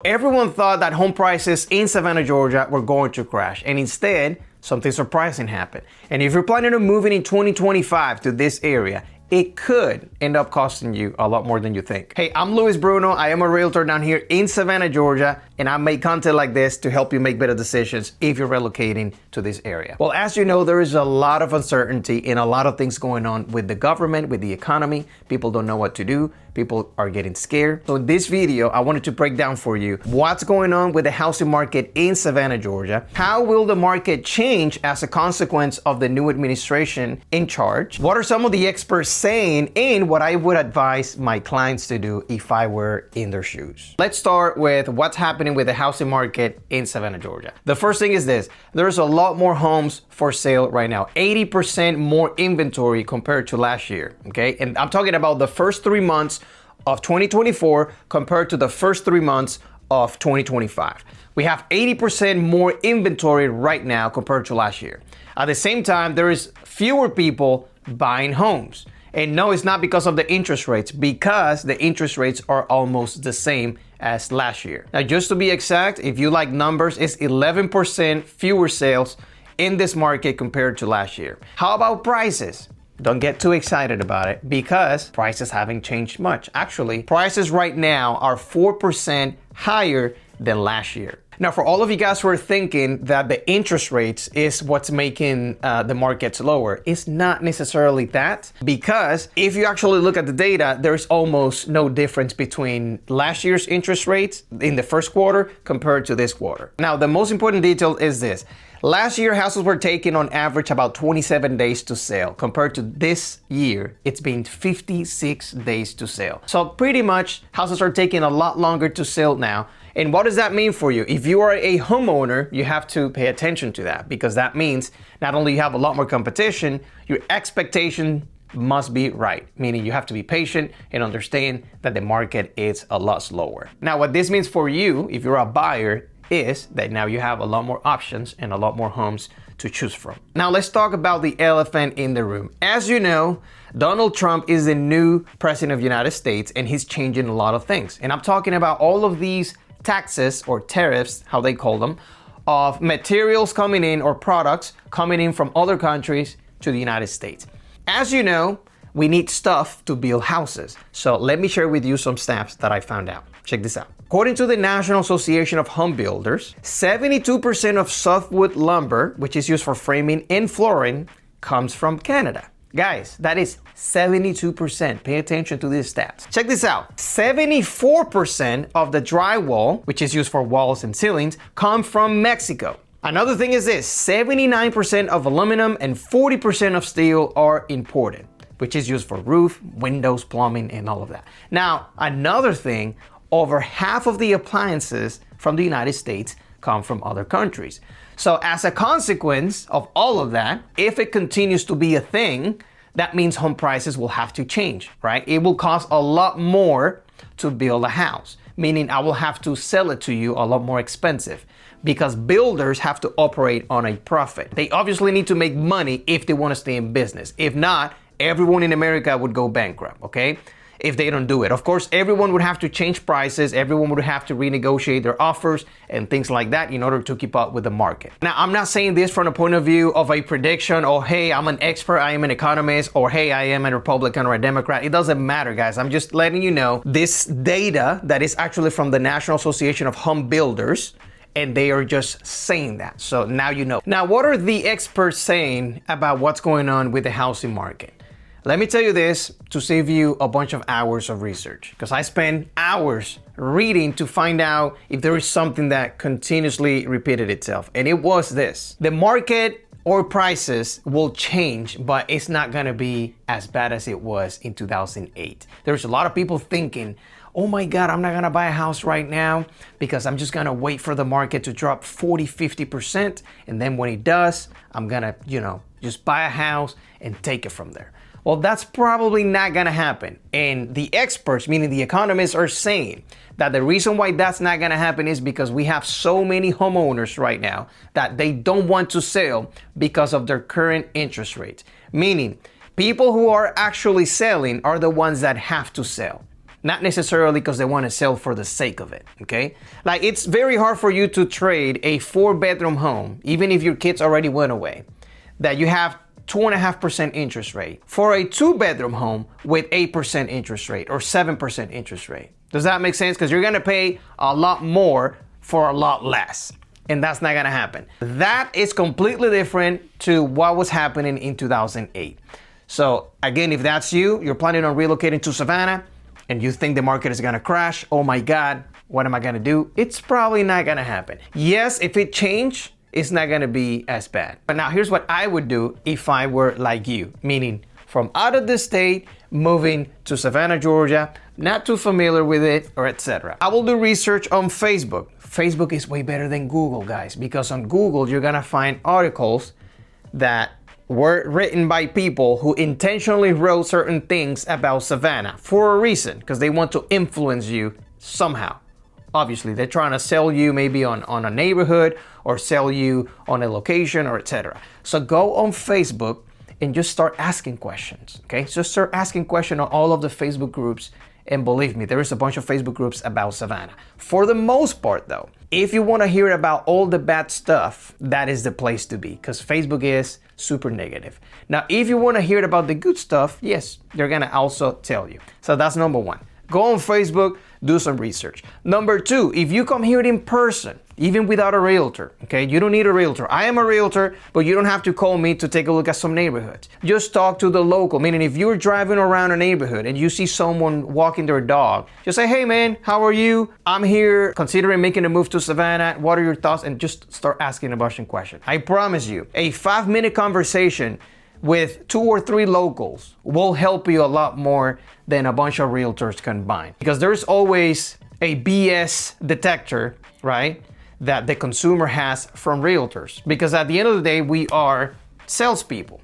everyone thought that home prices in Savannah, Georgia were going to crash, and instead, something surprising happened. And if you're planning on moving in 2025 to this area, it could end up costing you a lot more than you think. Hey, I'm Luis Bruno. I am a realtor down here in Savannah, Georgia, and I make content like this to help you make better decisions if you're relocating to this area. Well, as you know, there is a lot of uncertainty and a lot of things going on with the government, with the economy. People don't know what to do. People are getting scared. So in this video, I wanted to break down for you what's going on with the housing market in Savannah, Georgia. How will the market change as a consequence of the new administration in charge? What are some of the experts saying and what I would advise my clients to do if I were in their shoes? Let's start with what's happening with the housing market in Savannah, Georgia. The first thing is this: there's a lot more homes for sale right now. 80% more inventory compared to last year, okay? And I'm talking about the first 3 months of 2024 compared to the first 3 months of 2025. We have 80% more inventory right now compared to last year. At the same time, there is fewer people buying homes. And no, it's not because of the interest rates, because the interest rates are almost the same as last year. Now, just to be exact, if you like numbers, it's 11% fewer sales in this market compared to last year. How about prices? Don't get too excited about it because prices haven't changed much. Actually, prices right now are 4% higher than last year. Now, for all of you guys who are thinking that the interest rates is what's making the markets lower, it's not necessarily that, because if you actually look at the data, there's almost no difference between last year's interest rates in the first quarter compared to this quarter. Now, the most important detail is this. Last year, houses were taking on average about 27 days to sell. Compared to this year, it's been 56 days to sell. So pretty much houses are taking a lot longer to sell now. And what does that mean for you? If you are a homeowner, you have to pay attention to that, because that means not only you have a lot more competition, your expectation must be right, meaning you have to be patient and understand that the market is a lot slower. Now, what this means for you, if you're a buyer, is that now you have a lot more options and a lot more homes to choose from. Now let's talk about the elephant in the room. As you know, Donald Trump is the new president of the United States, and he's changing a lot of things. And I'm talking about all of these taxes or tariffs, how they call them, of materials coming in or products coming in from other countries to the United States. As you know, we need stuff to build houses. So let me share with you some stats that I found out. Check this out. According to the National Association of Home Builders, 72% of softwood lumber, which is used for framing and flooring, comes from Canada. Guys, that is 72%. Pay attention to these stats. Check this out. 74% of the drywall, which is used for walls and ceilings, come from Mexico. Another thing is this: 79% of aluminum and 40% of steel are imported, which is used for roof, windows, plumbing, and all of that. Now, another thing, over half of the appliances from the United States come from other countries. So as a consequence of all of that, if it continues to be a thing, that means home prices will have to change, right? It will cost a lot more to build a house, meaning I will have to sell it to you a lot more expensive, because builders have to operate on a profit. They obviously need to make money if they want to stay in business. If not, everyone in America would go bankrupt, okay? If they don't do it. Of course, everyone would have to change prices, everyone would have to renegotiate their offers and things like that in order to keep up with the market. Now, I'm not saying this from the point of view of a prediction, or hey, I'm an expert, I am an economist, or hey, I am a Republican or a Democrat. It doesn't matter, guys. I'm just letting you know this data that is actually from the National Association of Home Builders, and they are just saying that. So now you know. Now, what are the experts saying about what's going on with the housing market? Let me tell you this to save you a bunch of hours of research, because I spend hours reading to find out if there is something that continuously repeated itself. And it was this: the market or prices will change, but it's not gonna be as bad as it was in 2008. There's a lot of people thinking, oh my God, I'm not gonna buy a house right now because I'm just gonna wait for the market to drop 40-50%. And then when it does, I'm gonna, just buy a house and take it from there. Well, that's probably not gonna happen. And the experts, meaning the economists, are saying that the reason why that's not gonna happen is because we have so many homeowners right now that they don't want to sell because of their current interest rates. Meaning, people who are actually selling are the ones that have to sell. not necessarily because they want to sell for the sake of it, okay? Like, it's very hard for you to trade a 4-bedroom home, even if your kids already went away, that you have 2.5% interest rate, for a 2-bedroom home with 8% interest rate or 7% interest rate. Does that make sense? Because you're gonna pay a lot more for a lot less. And that's not gonna happen. That is completely different to what was happening in 2008. So again, if that's you, you're planning on relocating to Savannah and you think the market is gonna crash, oh my God, what am I gonna do? It's probably not gonna happen. Yes, if it changed, it's not gonna be as bad. But now here's what I would do if I were like you, meaning from out of the state, moving to Savannah, Georgia, not too familiar with it, or etc. I will do research on Facebook. Facebook is way better than Google, guys, because on Google, you're gonna find articles that were written by people who intentionally wrote certain things about Savannah for a reason, because they want to influence you somehow. Obviously, they're trying to sell you maybe on a neighborhood or sell you on a location or etc. So go on Facebook and just start asking questions, okay? Just start asking questions on all of the Facebook groups, and believe me, there is a bunch of Facebook groups about Savannah. For the most part though, if you wanna hear about all the bad stuff, that is the place to be, because Facebook is super negative. Now, if you wanna hear about the good stuff, yes, they're gonna also tell you. So that's number one. Go on Facebook, do some research. Number two, if you come here in person, even without a realtor, okay? You don't need a realtor. I am a realtor, but you don't have to call me to take a look at some neighborhoods. Just talk to the local, meaning if you're driving around a neighborhood and you see someone walking their dog, just say, hey man, how are you? I'm here considering making a move to Savannah. What are your thoughts? And just start asking a bunch of questions. I promise you, a 5-minute conversation with 2 or 3 locals will help you a lot more than a bunch of realtors combined. Because there's always a BS detector, right, that the consumer has from realtors. Because at the end of the day, we are salespeople.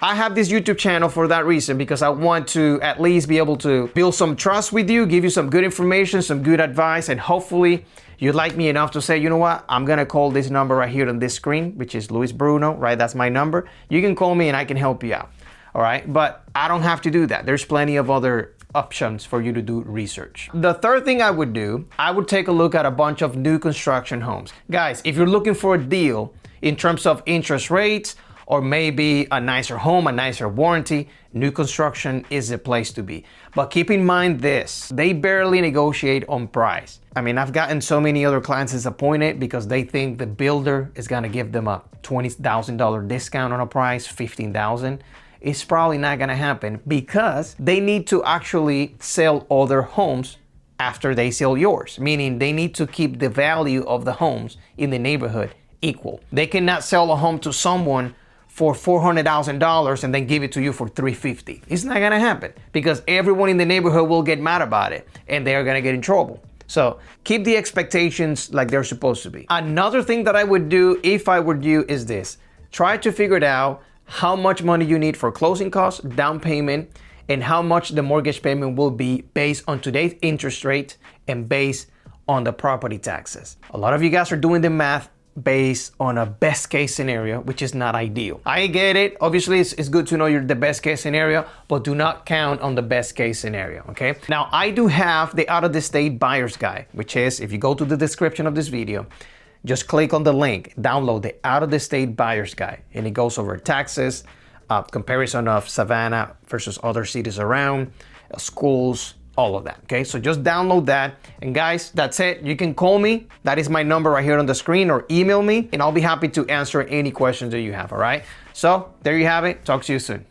I have this YouTube channel for that reason, because I want to at least be able to build some trust with you, give you some good information, some good advice, and hopefully you like me enough to say, you know what, I'm gonna call this number right here on this screen, which is Luis Bruno, right? That's my number. You can call me and I can help you out, all right? But I don't have to do that. There's plenty of other options for you to do research. The third thing I would do, I would take a look at a bunch of new construction homes. Guys, if you're looking for a deal in terms of interest rates, or maybe a nicer home, a nicer warranty, new construction is the place to be. But keep in mind this, they barely negotiate on price. I mean, I've gotten so many other clients disappointed because they think the builder is gonna give them a $20,000 discount on a price, $15,000. It's probably not gonna happen because they need to actually sell other homes after they sell yours, meaning they need to keep the value of the homes in the neighborhood equal. They cannot sell a home to someone for $400,000 and then give it to you for $350,000. It's not gonna happen because everyone in the neighborhood will get mad about it and they're gonna get in trouble. So keep the expectations like they're supposed to be. Another thing that I would do if I were you is this. Try to figure it out how much money you need for closing costs, down payment, and how much the mortgage payment will be based on today's interest rate and based on the property taxes. A lot of you guys are doing the math based on a best case scenario, which is not ideal. I get it. Obviously, it's good to know you're the best case scenario, but do not count on the best case scenario, okay? Now, I do have the out of the state buyer's guide, which is, if you go to the description of this video, just click on the link, download the out of the state buyer's guide, and it goes over taxes, comparison of Savannah versus other cities around, schools, all of that, okay? So just download that. And guys, that's it. You can call me. That is my number right here on the screen, or email me, and I'll be happy to answer any questions that you have, all right? So there you have it. Talk to you soon.